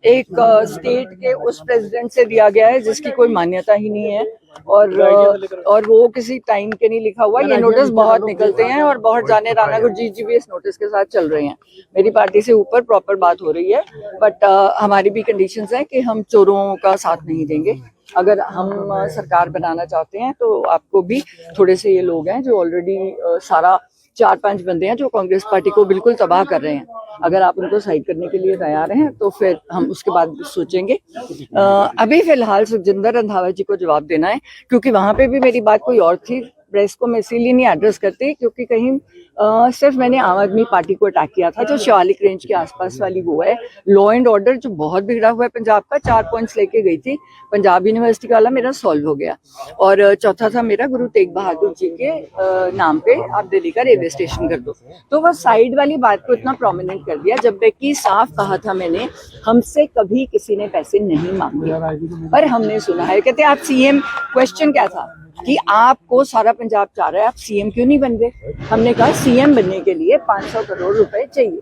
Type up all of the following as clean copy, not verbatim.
एक स्टेट के उस प्रेसिडेंट से दिया गया है जिसकी कोई मान्यता ही नहीं है, और वो किसी टाइम के नहीं लिखा हुआ। ये नोटिस बहुत निकलते हैं और बहुत जाने राना गुरजीत जी भी इस नोटिस के साथ चल रहे हैं। मेरी पार्टी से ऊपर प्रॉपर बात हो रही है, बट हमारी भी कंडीशंस हैं कि हम चोरों का साथ नहीं देंगे। अगर हम सरकार बनाना चाहते हैं तो आपको भी थोड़े से ये लोग हैं जो ऑलरेडी सारा 4-5 बंदे हैं जो कांग्रेस पार्टी को बिल्कुल तबाह कर रहे हैं। अगर आप उनको साइड करने के लिए तैयार हैं तो फिर हम उसके बाद सोचेंगे। अभी फिलहाल सुखजिंदर रंधावा जी को जवाब देना है, क्योंकि वहां पे भी मेरी बात कोई और थी। प्रेस को मैं इसीलिए नहीं एड्रेस करती क्योंकि कहीं सिर्फ मैंने आम आदमी पार्टी को अटैक किया था, जो शिवालिक रेंज के आसपास वाली वो है। लॉ एंड ऑर्डर जो बहुत बिगड़ा हुआ है पंजाब का, 4 पॉइंट्स लेके गई थी पंजाब यूनिवर्सिटी का वाला, मेरा सॉल्व हो गया। और चौथा था मेरा गुरु तेग बहादुर जी के नाम पे आप दिल्ली का रेलवे स्टेशन कर दो। तो वो साइड वाली बात को इतना प्रोमिनेंट कर दिया, जबकि साफ कहा था मैंने, हमसे कभी किसी ने पैसे नहीं मांगे पर हमने सुना है। कहते आप सीएम, क्वेश्चन क्या था कि आपको सारा पंजाब चाह रहा है, आप सीएम क्यों नहीं बन गए? हमने कहा सीएम बनने के लिए 500 करोड़ रुपए चाहिए।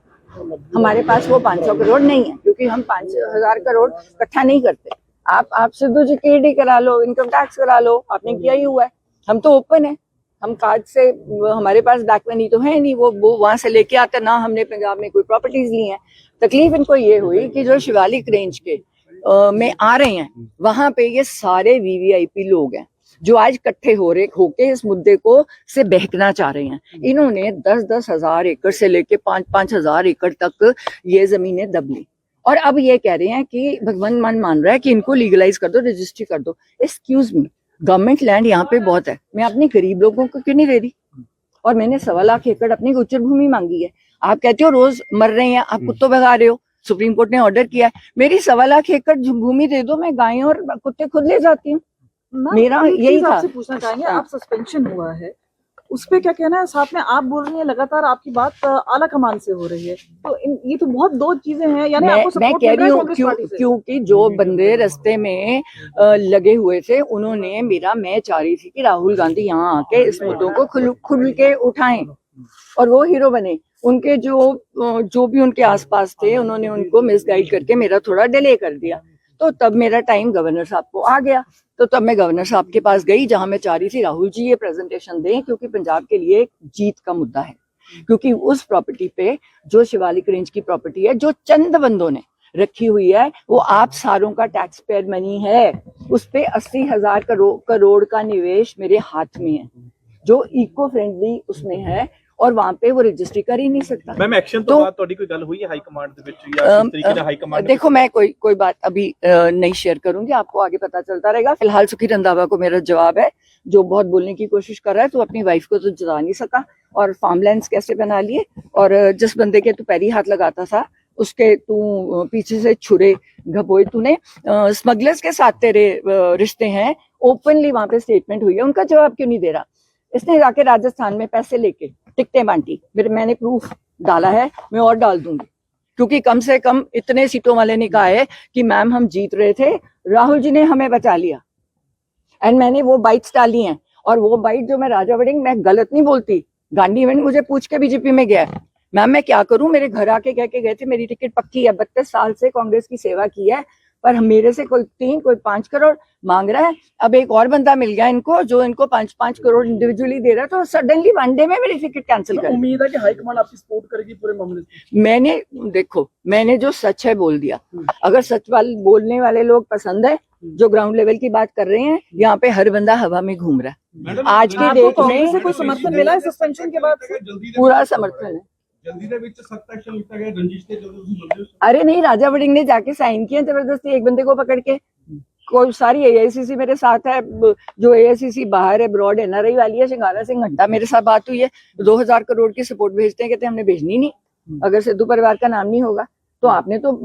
हमारे पास वो 500 करोड़ नहीं है, क्योंकि हम 5000 करोड़ इकट्ठा नहीं करते। आप सिद्धू जी केडी करा लो, इनकम टैक्स करा लो, आपने किया ही हुआ है। हम तो ओपन है, हम कार्ड से, हमारे पास बैक मनी तो है नहीं, वो वहां से लेके आते ना। हमने पंजाब में कोई प्रॉपर्टीज ली हैं। तकलीफ इनको ये हुई कि जो शिवालिक रेंज के में आ रहे हैं, वहां पे ये सारे वीवीआईपी लोग हैं जो आज इकट्ठे होके इस मुद्दे को से बहकना चाह रहे हैं। इन्होंने 10-10 हजार एकड़ से लेके 5-5 हजार एकड़ तक ये जमीनें दब ली, और अब ये कह रहे हैं कि भगवान मान रहा है कि इनको लीगलाइज कर दो, रजिस्ट्री कर दो। एक्सक्यूज मी, गवर्नमेंट लैंड यहाँ पे बहुत है, मैं अपने गरीब लोगों को क्यों नहीं दे रही? और मैंने 1.25 लाख एकड़ अपनी गोचर भूमि मांगी है। आप कहते हो रोज मर रहे हैं, आप कुत्तों भगा रहे हो। सुप्रीम कोर्ट ने ऑर्डर किया है, मेरी 1.25 लाख एकड़ भूमि दे दो, मैं गायें और कुत्ते खुद ले जाती हूँ। मेरा यही था। आपसे पूछना चाहेंगे, आप सस्पेंशन हुआ है, उस पे क्या कहना है? साथ में आप बोल रही हैं लगातार आपकी बात आला कमान से हो रही है, तो ये तो बहुत दो चीजें हैं। यानी आपको सपोर्ट कह रही हूँ क्योंकि जो बंदे रास्ते में लगे हुए थे, उन्होंने मैं चाह रही थी कि राहुल गांधी यहाँ आके इस मुद्दों को खुल के उठाएं और वो हीरो बने। उनके जो भी उनके आसपास थे, उन्होंने उनको मिसगाइड करके मेरा थोड़ा डिले कर दिया। तो तब मेरा टाइम गवर्नर साहब को आ गया, तो तब मैं गवर्नर साहब के पास गई, जहां मैं चाह रही थी राहुल जी ये प्रेजेंटेशन दें, क्योंकि पंजाब के लिए जीत का मुद्दा है। क्योंकि उस प्रॉपर्टी पे, जो शिवालिक रेंज की प्रॉपर्टी है, जो चंद बंदों ने रखी हुई है, वो आप सारों का टैक्स पेयर मनी है। उस पे 80,000 करोड़ का निवेश मेरे हाथ में है, जो इको फ्रेंडली उसमें है, और वहां पे वो रजिस्ट्री कर ही नहीं सकता। मैम एक्शन तो बात थोड़ी कोई गल हुई है हाई कमांड दे विच या किस तरीके से हाई कमांड? देखो, मैं कोई बात अभी नहीं शेयर करूंगी, आपको आगे पता चलता रहेगा। फिलहाल सुखी रंधावा को मेरा जवाब है, जो बहुत बोलने की कोशिश कर रहा है, तो अपनी वाइफ को तो जता नहीं सका, और फार्मलैंड्स कैसे बना लिए, और जिस बंदे के तू पैरी हाथ लगाता था उसके तू पीछे से छुरे घपोए तूने। स्मगलर्स के साथ तेरे रिश्ते हैं, ओपनली वहां पे स्टेटमेंट हुई है। उनका जवाब क्यों नहीं दे रहा? इसने जाके राजस्थान में पैसे लेके टिकटें बांटी, मैंने प्रूफ डाला है, मैं और डाल दूंगी, क्योंकि कम से कम इतने सीटों वाले ने कहा है कि मैम हम जीत रहे थे, राहुल जी ने हमें बचा लिया। एंड मैंने वो बाइट्स डाली हैं, और वो बाइट जो मैं राजा वडिंग, मैं गलत नहीं बोलती, गांधी इवेंट मुझे पूछ के बीजेपी में गया, मैम मैं क्या करूं, मेरे घर आके कह के गए थे मेरी टिकट पक्की है, 32 साल से कांग्रेस की सेवा की है, पर मेरे से कोई 3 कोई 5 करोड़ मांग रहा है। अब एक और बंदा मिल गया इनको, जो इनको 5-5 करोड़ इंडिविजुअली दे रहा है, तो सडनली वन डे में मेरी टिकट कैंसिल कर। उम्मीद है कि हाई कमांड आपकी सपोर्ट करेगी पूरे मामले में। मैंने जो सच है बोल दिया। अगर सच बोलने वाले लोग पसंद है, जो ग्राउंड लेवल की बात कर रहे हैं, यहाँ पे हर बंदा हवा में घूम रहा है। आज की डेट में कोई समर्थन मिला है सस्पेंशन के बाद? पूरा समर्थन है। जल्दी ਦੇ ਵਿੱਚ सख्त एक्शन लिया गया रंजिश ਤੇ ਜਦੋਂ ਤੁਸੀਂ बोलते हो? अरे नहीं, राजा वडिंग ने जाके साइन किया जबरदस्ती एक बंदे को पकड़ के। कोई सारी एआईसीसी मेरे साथ है, जो एआईसीसी बाहर है, ब्रॉड एनआरआई वाली है, शिंगारा सिंह घंटा, मेरे साथ बात हुई है। 2000 करोड़ की सपोर्ट भेजते हैं, कहते हैं हमने भेजनी नहीं अगर सिद्धू परिवार का नाम नहीं होगा। तो आपने तो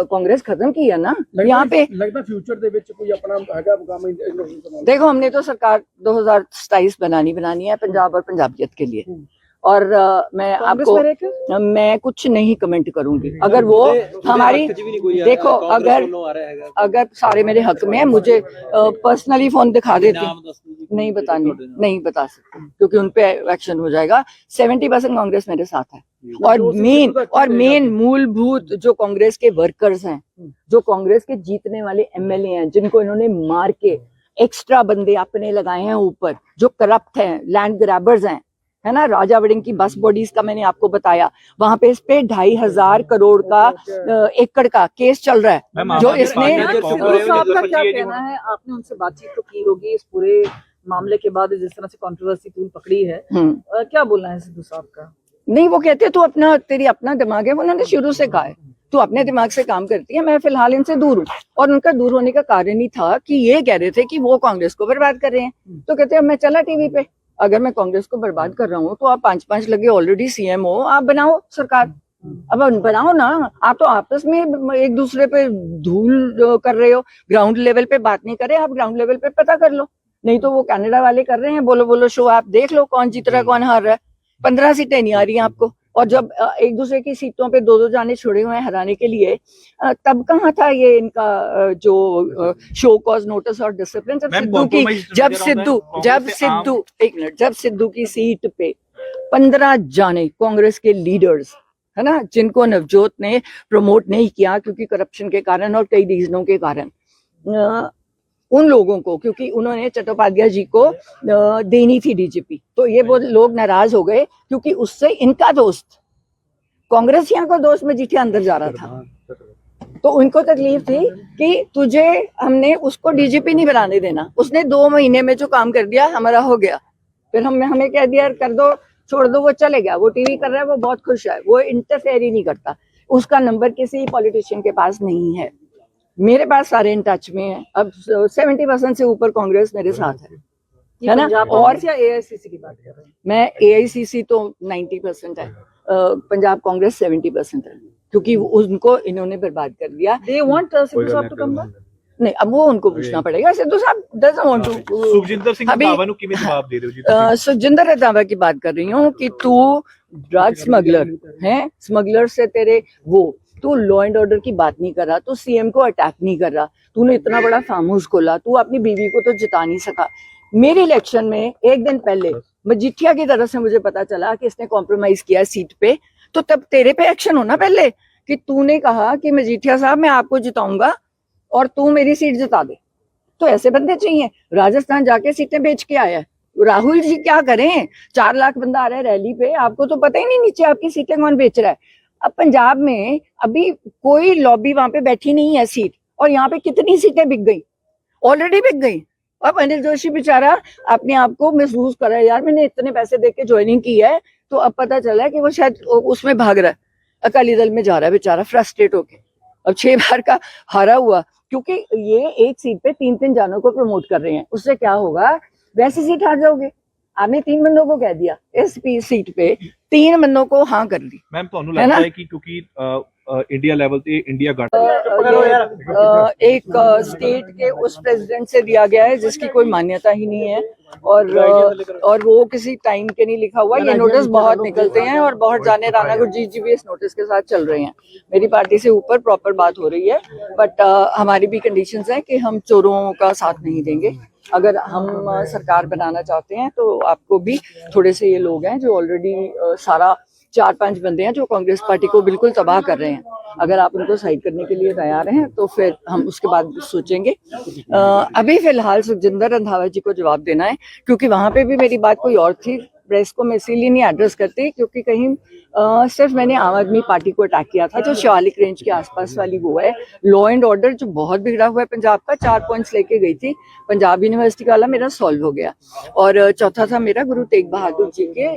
कांग्रेस खत्म की है ना यहाँ पे। लगता फ्यूचर ਦੇ ਵਿੱਚ ਕੋਈ ਆਪਣਾ ਹੈਗਾ मुकाम? देखो, हमने तो सरकार 2027 बनानी है पंजाब और पंजाबियत के लिए, और मैं कुछ नहीं कमेंट करूंगी। अगर वो हमारी, देखो, अगर सारे मेरे हक में है, मुझे पर्सनली फोन दिखा देते, नहीं बता सकते, क्योंकि उनपे एक्शन हो जाएगा। 70% कांग्रेस मेरे साथ है। और मेन मूलभूत जो कांग्रेस के वर्कर्स हैं, जो कांग्रेस के जीतने वाले एमएलए हैं, जिनको इन्होंने मार के एक्स्ट्रा बंदे अपने लगाए हैं ऊपर, जो करप्ट हैं, लैंड ग्रैबर्स हैं, है ना। राजावड़िंग की बस बॉडीज का मैंने आपको बताया, वहां पे इस पे 2,500 करोड़ का एकड़ का केस चल रहा है, जो इसने तो आपका क्या कहना है? आपने उनसे बातचीत तो की होगी इस पूरे मामले के बाद, जिस तरह से कंट्रोवर्सी तूल पकड़ी है, क्या बोलना है सिद्धू साहब का? नहीं, वो कहते तू अपना, तेरी अपना दिमाग है, उन्होंने शुरू से कहा है तू अपने दिमाग से काम करती है, मैं फिलहाल इनसे दूर हूँ। और उनका दूर होने का कारण ही था कि ये कह रहे थे कि वो कांग्रेस को बर्बाद कर रहे हैं, तो कहते हैं मैं चला टीवी पे, अगर मैं कांग्रेस को बर्बाद कर रहा हूँ तो आप 5-5 लगे ऑलरेडी सीएम हो, आप बनाओ सरकार, अब बनाओ ना। आप तो आपस में एक दूसरे पे धूल कर रहे हो, ग्राउंड लेवल पे बात नहीं कर रहे, आप ग्राउंड लेवल पे पता कर लो। नहीं तो वो कनाडा वाले कर रहे हैं, बोलो बोलो शो, आप देख लो कौन जीत रहा है कौन हार रहा है। 15 सीटें नहीं आ रही हैं आपको, और जब एक दूसरे की सीटों पे 2-2 जाने छोड़े हुए हैं हराने के लिए, तब कहाँ था ये इनका जो शो कॉज नोटिस और डिसिप्लिन। जब सिद्धू की सीट पे 15 जाने कांग्रेस के लीडर्स, है ना, जिनको नवजोत ने प्रमोट नहीं किया क्योंकि करप्शन के कारण और कई रीजनों के कारण, उन लोगों को, क्योंकि उन्होंने चट्टोपाध्याय जी को देनी थी डीजीपी, तो ये वो लोग नाराज हो गए क्योंकि उससे इनका दोस्त, कांग्रेसियों का दोस्त मजीठिया अंदर जा रहा था, तो उनको तकलीफ थी कि तुझे हमने उसको डीजीपी नहीं बनाने देना। उसने 2 महीने में जो काम कर दिया हमारा हो गया, फिर हमें कह दिया कर दो, छोड़ दो, वो चले गया, वो टीवी कर रहा है, वो बहुत खुश है, वो इंटरफेयर ही नहीं करता, उसका नंबर किसी पॉलिटिशियन के पास नहीं है। मेरे पास सारे इन टच में है। अब 70% से ऊपर कांग्रेस मेरे साथ है ना। और एआईसीसी की बात कर रहे हैं, मैं एआईसीसी तो 90% है, पंजाब कांग्रेस 70% है, क्योंकि उनको इन्होंने बर्बाद कर दिया। They want सिद्धू साहब to come back? नहीं, अब वो उनको पूछना पड़ेगा। सिद्धू साहब doesn't want to। Sukhjinder Singh Randhawa ਨੂੰ ਕਿਵੇਂ ਜਵਾਬ ਦੇ ਰਹੇ ਹੋ ਜੀ? सुखजिंदर रंधावा की बात कर रही हूँ कि तू ड्रग स्मगलर है, स्मगलर से तेरे वो, तू लॉ एंड ऑर्डर की बात नहीं कर रहा, तू सीएम को अटैक नहीं कर रहा, तूने इतना बड़ा फार्म हाउस खोला, तू अपनी बीवी को तो जिता नहीं सका। मेरे इलेक्शन में एक दिन पहले मजीठिया की तरफ से मुझे पता चला कि इसने कॉम्प्रोमाइज किया सीट पे, तो तब तेरे पे एक्शन होना पहले कि तूने कहा कि मजीठिया साहब मैं आपको जिताऊंगा और तू मेरी सीट जिता दे। तो ऐसे बंदे चाहिए। राजस्थान जाके सीटें बेच के आया है राहुल जी, क्या करें? 4 लाख बंदा आ रहा है रैली पे, आपको तो पता ही नहीं नीचे आपकी सीटें कौन बेच रहा है। अब पंजाब में अभी कोई लॉबी वहां पे बैठी नहीं है सीट, और यहाँ पे कितनी सीटें बिक गई, ऑलरेडी बिक गई। अब अनिल जोशी बेचारा अपने आप को महसूस कर रहा है, यार मैंने इतने पैसे दे के ज्वाइनिंग की है, तो अब पता चला है कि वो शायद उसमें भाग रहा है, अकाली दल में जा रहा है बेचारा फ्रस्ट्रेट होके। अब 6 बार का हारा हुआ, क्योंकि ये एक सीट पे 3-3 जानों को प्रमोट कर रहे हैं। उससे क्या होगा, वैसी सीट हार जाओगे। आपने 3 बंदों को कह दिया, इस सीट पे 3 बंदों को हाँ कर दी। मैम ਤੁਹਾਨੂੰ ਲੱਗਦਾ ਹੈ ਕਿ ਕਿਉਂਕਿ इंडिया लेवल पे इंडिया गठ एक स्टेट के उस प्रेसिडेंट से दिया गया है जिसकी कोई मान्यता ही नहीं है, और वो किसी टाइम के नहीं लिखा हुआ। ये नोटिस बहुत निकलते हैं और बहुत जाने राना गुरजीत जी भी इस नोटिस के साथ चल रहे हैं। मेरी पार्टी से ऊपर प्रॉपर बात हो रही है, बट हमारी भी कंडीशंस हैं कि हम चोरों का साथ नहीं देंगे। अगर हम सरकार बनाना चाहते हैं तो आपको भी थोड़े से ये लोग हैं जो ऑलरेडी सारा 4-5 बंदे हैं जो कांग्रेस पार्टी को बिल्कुल तबाह कर रहे हैं। अगर आप उनको साइड करने के लिए तैयार हैं तो फिर हम उसके बाद सोचेंगे। अभी फिलहाल सुखजिंदर रंधावा जी को जवाब देना है, क्योंकि वहां पे भी मेरी बात कोई और थी। प्रेस को मैं इसीलिए नहीं एड्रेस करती क्योंकि कहीं सिर्फ मैंने आम आदमी पार्टी को अटैक किया था, जो शिवालिक रेंज के आसपास वाली वो है। लॉ एंड ऑर्डर जो बहुत बिगड़ा हुआ है पंजाब का, 4 पॉइंट्स लेके गई थी। पंजाब यूनिवर्सिटी वाला मेरा सॉल्व हो गया, और चौथा था मेरा गुरु तेग बहादुर जी के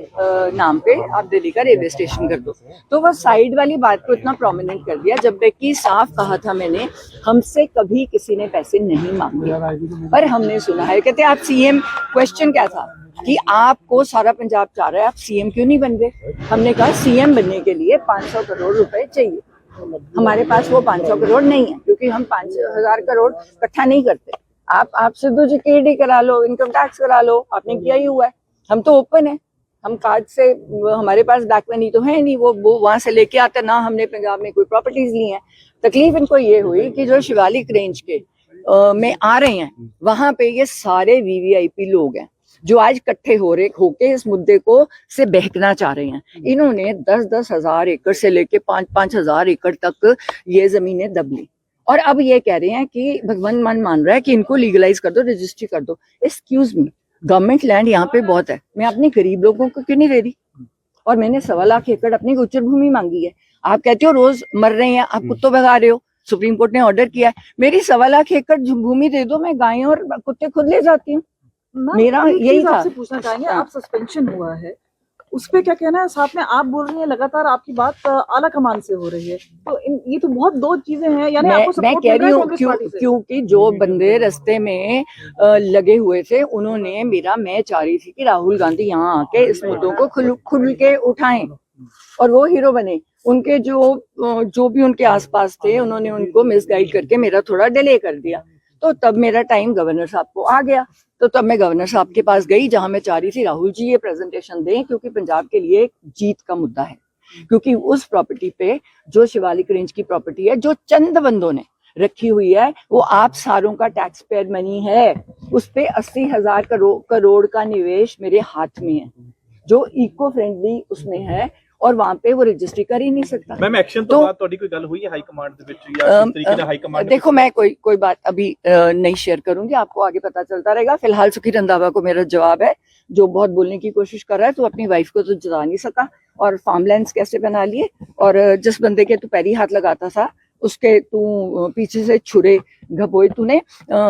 नाम पे आप दिल्ली का रेलवे स्टेशन कर दो। तो वो साइड वाली बात को इतना प्रोमिनेंट कर दिया, जबकि साफ कहा था मैंने, हमसे कभी किसी ने पैसे नहीं मांगे, पर हमने सुना है। कहते आप सीएम, क्वेश्चन क्या था कि आपको सारा पंजाब चाह रहा है, आप सीएम क्यों नहीं बन गए? हमने कहा सीएम बनने के लिए 500 करोड़ रुपए चाहिए, हमारे पास वो 500 करोड़ नहीं है, क्योंकि हम 5,000 करोड़ इकट्ठा नहीं करते। आप सिद्धू जी केडी करा लो, इनकम टैक्स करा लो, आपने किया ही हुआ है। हम तो ओपन है, हम कार्ड से, हमारे पास बैक मनी तो है नहीं, वो वहां से लेके आते ना। हमने पंजाब में कोई प्रॉपर्टीज ली हैं। तकलीफ इनको ये हुई कि जो शिवालिक रेंज के में आ रहे हैं, वहां पे ये सारे वीवीआईपी लोग हैं, जो आज इकट्ठे होके इस मुद्दे को से बहकना चाह रहे हैं। इन्होंने 10-10 हजार एकड़ से लेके 5-5 हजार एकड़ तक ये जमीनें दब ली और अब ये कह रहे हैं कि भगवान मान रहा है कि इनको लीगलाइज कर दो, रजिस्ट्री कर दो। एक्सक्यूज मी, गवर्नमेंट लैंड यहाँ पे बहुत है, मैं अपने गरीब लोगों को क्यों नहीं दे रही? और मैंने 1.25 लाख एकड़ अपनी गोचर भूमि मांगी है। आप कहते हो रोज मर रहे हैं, आप कुत्तों भगा रहे हो, सुप्रीम कोर्ट ने ऑर्डर किया है, मेरी 1.25 लाख एकड़ भूमि दे दो, मैं गायें और कुत्ते खुद ले जाती हूँ। मेरा एक यही चीज था। आपसे पूछना चाहेंगे, आप सस्पेंशन हुआ है उस पे क्या कहना है? साथ में आप बोल रही हैं लगातार आपकी बात आला कमान से हो रही है, तो ये तो बहुत दो चीजें हैं। यानी आपको मैं सपोर्ट कह मिल रही रहा है हूँ कांग्रेस पार्टी से? क्योंकि जो बंदे रास्ते में लगे हुए थे उन्होंने मैं चाह रही थी कि राहुल गांधी यहाँ आके इस मुद्दों को खुल के उठाएं और वो हीरो बने। उनके जो भी उनके आसपास थे उन्होंने उनको मिसगाइड करके मेरा थोड़ा डिले कर दिया। तो तब मेरा टाइम गवर्नर साहब को आ गया, तो तब मैं गवर्नर साहब के पास गई जहां मैं चाह रही थी राहुल जी ये प्रेजेंटेशन दें, क्योंकि पंजाब के लिए एक जीत का मुद्दा है। क्योंकि उस प्रॉपर्टी पे जो शिवालिक रेंज की प्रॉपर्टी है जो चंद बंदों ने रखी हुई है, वो आप सारों का टैक्स पेयर मनी है। उस पे 80,000 करोड़ का निवेश मेरे हाथ में है जो इको फ्रेंडली उसमें है और वहां पे वो रजिस्ट्री कर ही नहीं सकता। मैम एक्शन तो बाद ਤੁਹਾਡੀ ਕੋਈ ਗੱਲ ਹੋਈ ਹੈ ਹਾਈ ਕਮਾਂਡ ਦੇ ਵਿੱਚ ਜਾਂ ਕਿਸ ਤਰੀਕੇ ਨਾਲ ਹਾਈ ਕਮਾਂਡ? देखो मैं कोई बात अभी नहीं शेयर करूंगी, आपको आगे पता चलता रहेगा। फिलहाल सुखी रंधावा को मेरा जवाब है, जो बहुत बोलने की कोशिश कर रहा है तो अपनी वाइफ को तो जता नहीं सका और फार्मलैंड्स कैसे बना लिए, और जिस बंदे के तू पैरी हाथ लगाता था उसके तू पीछे से छुरे घपोए तूने।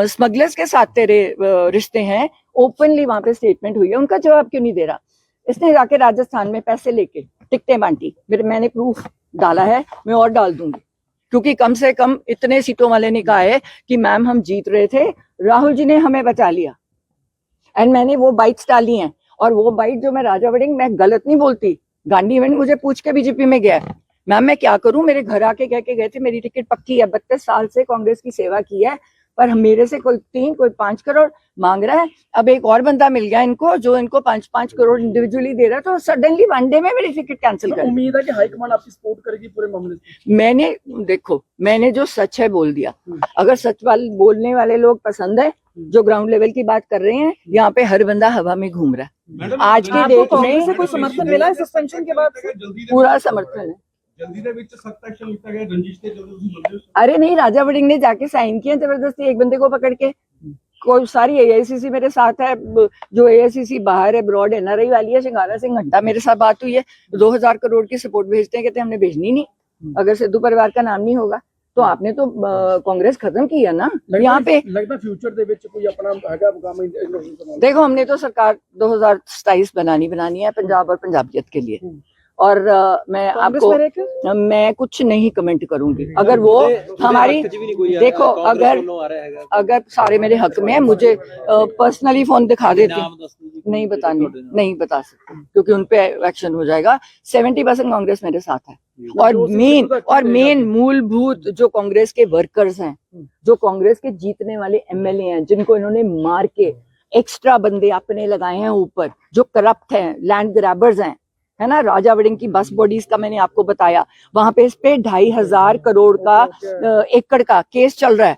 स्मगलर्स के साथ तेरे रिश्ते हैं, ओपनली वहां पे स्टेटमेंट हुई है, उनका जवाब क्यों नहीं दे रहा? इसने जाके राजस्थान में पैसे लेके टिकटें बांटी, मैंने प्रूफ डाला है, मैं और डाल दूंगी, क्योंकि कम से कम इतने सीटों वाले ने कहा है कि मैम हम जीत रहे थे, राहुल जी ने हमें बचा लिया। एंड मैंने वो बाइट्स डाली हैं, और वो बाइट जो मैं राजा वड़िंग, मैं गलत नहीं बोलती, गांधी इवेंट मुझे पूछ के बीजेपी में गया है, मैम मैं क्या करूं, मेरे घर आके कह के गए थे मेरी टिकट पक्की है, 32 साल से कांग्रेस की सेवा की है, पर मेरे से कोई 3 कोई 5 करोड़ मांग रहा है। अब एक और बंदा मिल गया इनको जो इनको 5-5 करोड़ इंडिविजुअली दे रहा है, तो सडनली वन डे में मेरी टिकट कैंसिल कर। उम्मीद है कि हाईकमान आपकी सपोर्ट करेगी पूरे मामले में। मैंने जो सच है बोल दिया। अगर सच बोलने वाले लोग पसंद है, जो ग्राउंड लेवल की बात कर रहे हैं, यहाँ पे हर बंदा हवा में घूम रहा है। आज की आपको डेट कांग्रेस से में कोई समर्थन मिला है सस्पेंशन के बाद? पूरा समर्थन है। जल्दी ਦੇ ਵਿੱਚ ਸਖਤ ਐਕਸ਼ਨ ਲਿੱਤਾ ਗਿਆ ਰੰਜਿਸ਼ ਤੇ ਜਦੋਂ ਤੁਸੀਂ ਬੋਲਦੇ ਹੋ। अरे नहीं, राजा वड़िंग ने जाके साइन किया जबरदस्ती एक बंदे को पकड़ के। कोई सारी AICC मेरे साथ है, जो AICC बाहर है, ब्रॉड NRI वाली है, सिंगारा सिंह घंटा मेरे साथ बात हुई है, 2000 करोड़ की सपोर्ट भेजते हैं, कहते हैं हमने भेजनी नहीं अगर सिद्धू परिवार का नाम नहीं होगा। तो आपने तो कांग्रेस खत्म की है ना यहाँ पे। ਲੱਗਦਾ ਫਿਊਚਰ ਦੇ ਵਿੱਚ ਕੋਈ ਆਪਣਾ ਹੈਗਾ ਮੁਕਾਮ ਇੰਟਰਨੈਸ਼ਨल। देखो हमने तो सरकार 2027 बनानी है पंजाब और पंजाबियत के लिए, और मैं आपको मैं कुछ नहीं कमेंट करूंगी। अगर वो हमारी देखो, अगर सारे मेरे हक में है, मुझे पर्सनली फोन दिखा देते, नहीं बता सकते क्योंकि उनपे एक्शन हो जाएगा। 70% कांग्रेस मेरे साथ है, और मेन मूलभूत जो कांग्रेस के वर्कर्स हैं, जो कांग्रेस के जीतने वाले MLA हैं, जिनको इन्होंने मार के एक्स्ट्रा बंदे अपने लगाए हैं ऊपर, जो करप्ट हैं, लैंड ग्रैबर्स हैं, है ना। राजा वड़िंग की बस बॉडीज का मैंने आपको बताया, वहां पे इस पे 2500 करोड़ का एकड़ का केस चल रहा है।